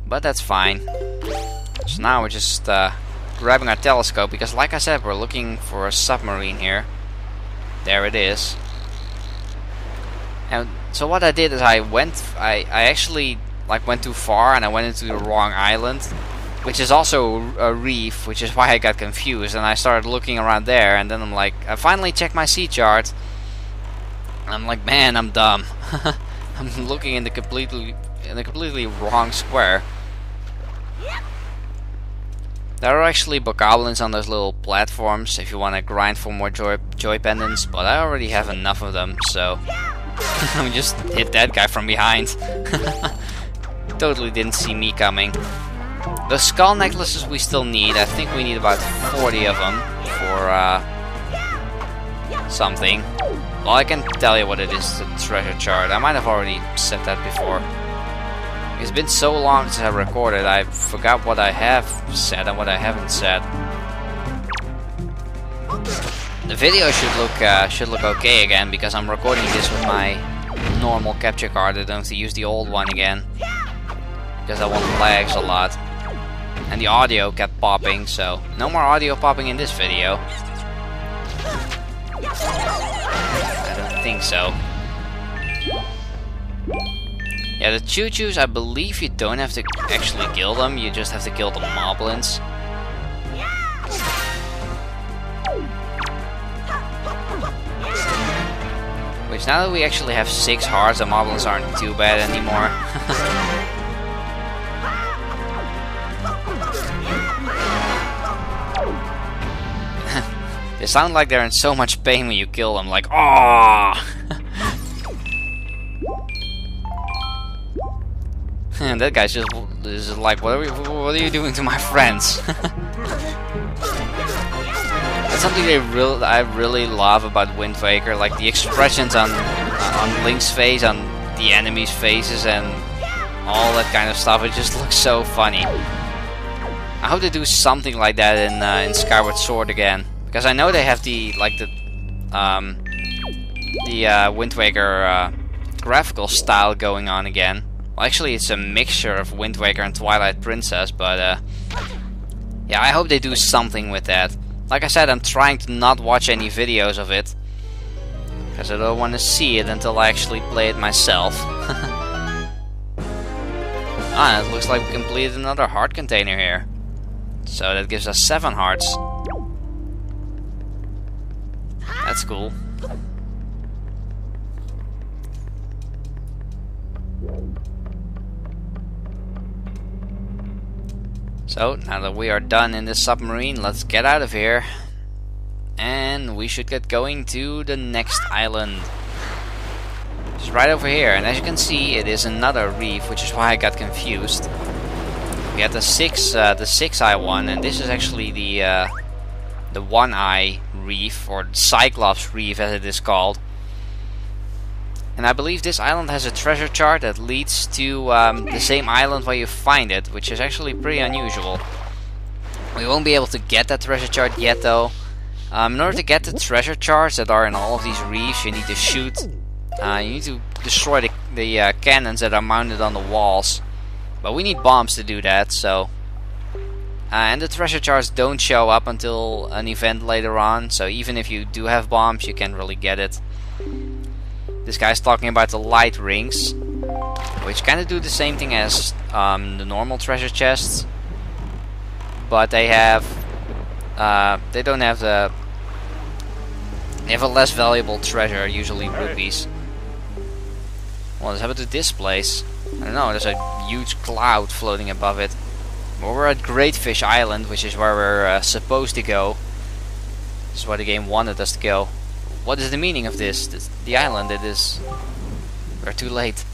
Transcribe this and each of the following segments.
but that's fine. So now we're just grabbing our telescope, because like I said, we're looking for a submarine here. There it is. And so what I did is I actually like went too far and I went into the wrong island, which is also a reef, which is why I got confused, and I started looking around there, and then I'm like, I finally checked my sea chart. I'm like, man, I'm dumb. I'm looking in the completely wrong square. There are actually bokoblins on those little platforms if you want to grind for more joy pendants, but I already have enough of them, so I just hit that guy from behind. Totally didn't see me coming. The skull necklaces we still need. I think we need about 40 of them for something. Well, I can tell you what it is, the treasure chart. I might have already said that before. It's been so long since I recorded, I forgot what I have said and what I haven't said. The video should look okay again, because I'm recording this with my normal capture card. I don't have to use the old one again, because that one lags a lot. And the audio kept popping, so no more audio popping in this video. I don't think so. Yeah, the choo-choos, I believe you don't have to actually kill them, you just have to kill the moblins. Which, now that we actually have 6 hearts, the moblins aren't too bad anymore. They sound like they're in so much pain when you kill them, like, aww! And that guy's just like, what are you doing to my friends? That's something I really love about Wind Waker, like the expressions on Link's face, on the enemies' faces, and all that kind of stuff. It just looks so funny. I hope they do something like that in Skyward Sword again, because I know they have the Wind Waker graphical style going on again. Well, actually, it's a mixture of Wind Waker and Twilight Princess, but yeah, I hope they do something with that. Like I said, I'm trying to not watch any videos of it, because I don't want to see it until I actually play it myself. Ah, it looks like we completed another heart container here. So that gives us 7 hearts. That's cool. So, now that we are done in this submarine, let's get out of here. And we should get going to the next island. It's right over here, and as you can see, it is another reef, which is why I got confused. We had the 6-eye one, and this is actually the 1-eye reef, or Cyclops reef as it is called. And I believe this island has a treasure chart that leads to the same island where you find it, which is actually pretty unusual. We won't be able to get that treasure chart yet though. In order to get the treasure charts that are in all of these reefs, you need to shoot, you need to destroy the cannons that are mounted on the walls. But we need bombs to do that, so... and the treasure charts don't show up until an event later on, so even if you do have bombs, you can't really get it. This guy's talking about the light rings, which kind of do the same thing as the normal treasure chests, but they have they don't have the they have a less valuable treasure, usually rupees. Well, let's have it to this place. I don't know, there's a huge cloud floating above it. Well, we're at Great Fish Island, which is where we're supposed to go. This is where the game wanted us to go. What is the meaning of this? The island, it is... We're too late.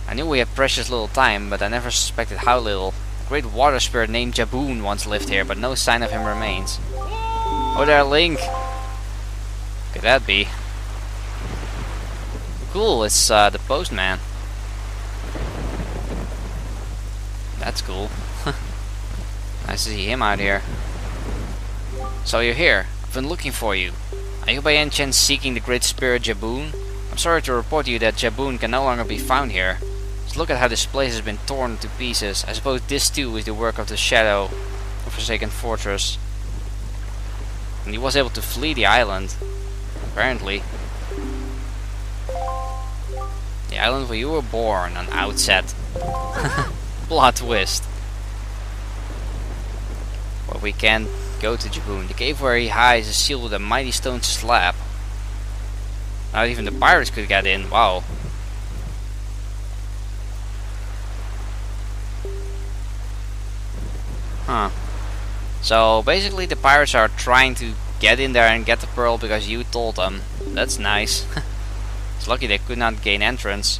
I knew we had precious little time, but I never suspected how little. A great water spirit named Jaboon once lived here, but no sign of him remains. Oh there, Link! Could that be? Cool, it's the postman. That's cool. Nice to see him out here. So you're here. I've been looking for you. Are you by any chance seeking the great spirit Jaboon? I'm sorry to report to you that Jaboon can no longer be found here. His look at how this place has been torn to pieces. I suppose this too is the work of the Shadow of Forsaken Fortress. And he was able to flee the island, apparently. The island where you were born, an outset. Plot twist. But we can't go to Jaboon. The cave where he hides is sealed with a mighty stone slab. Not even the pirates could get in. Wow. Huh. So basically the pirates are trying to get in there and get the pearl because you told them. That's nice. It's lucky they could not gain entrance.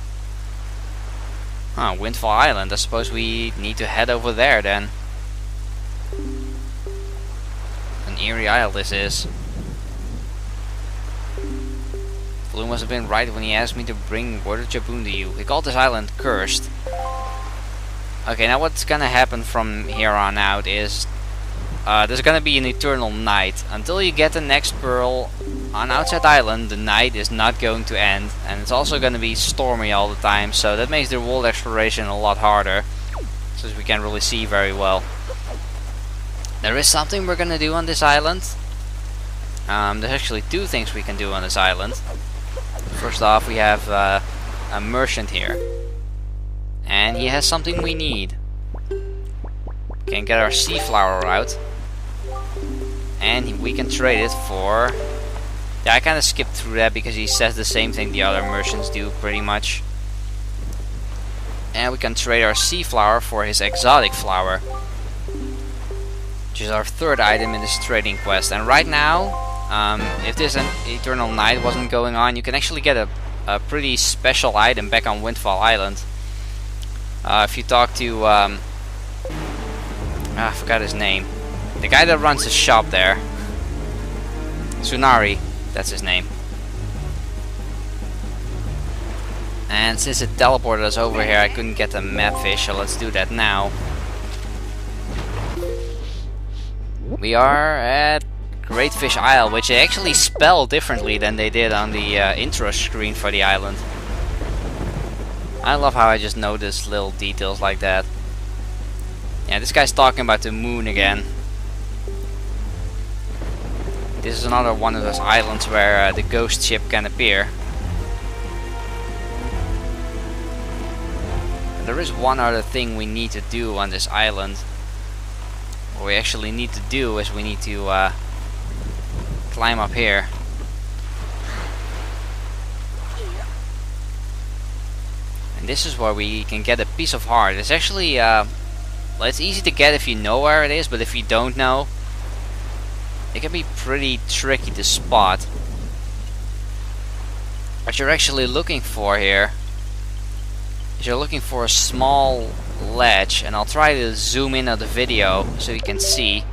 Huh, Windfall Island. I suppose we need to head over there then. An eerie isle this is. Blue must have been right when he asked me to bring word of Jaboon to you. He called this island cursed. Okay, now what's gonna happen from here on out is there's gonna be an eternal night. Until you get the next pearl on Outset Island, the night is not going to end. And it's also gonna be stormy all the time, so that makes the world exploration a lot harder. Since we can't really see very well. There is something we're gonna do on this island. There's actually two things we can do on this island. First off, we have a merchant here. And he has something we need. We can get our sea flower out. And we can trade it for... Yeah, I kinda skipped through that because he says the same thing the other merchants do, pretty much. And we can trade our sea flower for his exotic flower. Which is our third item in this trading quest. And right now, if this Eternal Night wasn't going on, you can actually get a pretty special item back on Windfall Island. If you talk to, I forgot his name. The guy that runs the shop there. Tsunari, that's his name. And since it teleported us over here, I couldn't get the map fish, so let's do that now. We are at Great Fish Isle, which they actually spell differently than they did on the intro screen for the island. I love how I just notice little details like that. Yeah, this guy's talking about the moon again. This is another one of those islands where the ghost ship can appear. There is one other thing we need to do on this island. What we actually need to do is we need to climb up here. And this is where we can get a piece of heart. It's actually well, it's easy to get if you know where it is, but if you don't know, it can be pretty tricky to spot. What you're actually looking for here is you're looking for a small ledge, and I'll try to zoom in on the video so you can see,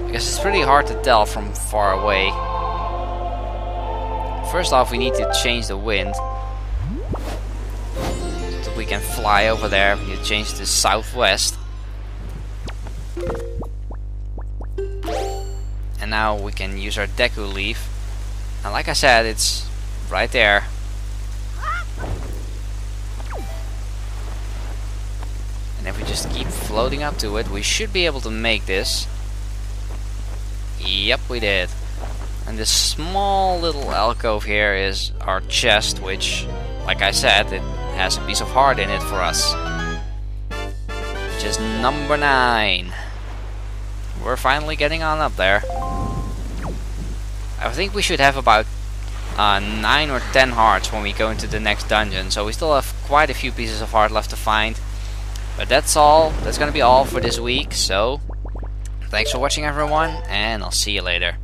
because it's pretty hard to tell from far away. First off, we need to change the wind so we can fly over there. We need to change to southwest, and now we can use our Deku leaf, and like I said, it's right there. And if we just keep floating up to it, we should be able to make this. Yep, we did. And this small little alcove here is our chest, which, like I said, it has a piece of heart in it for us. Which is number 9. We're finally getting on up there. I think we should have about 9 or 10 hearts when we go into the next dungeon. So we still have quite a few pieces of heart left to find. But that's all. That's gonna be all for this week. So, thanks for watching everyone, and I'll see you later.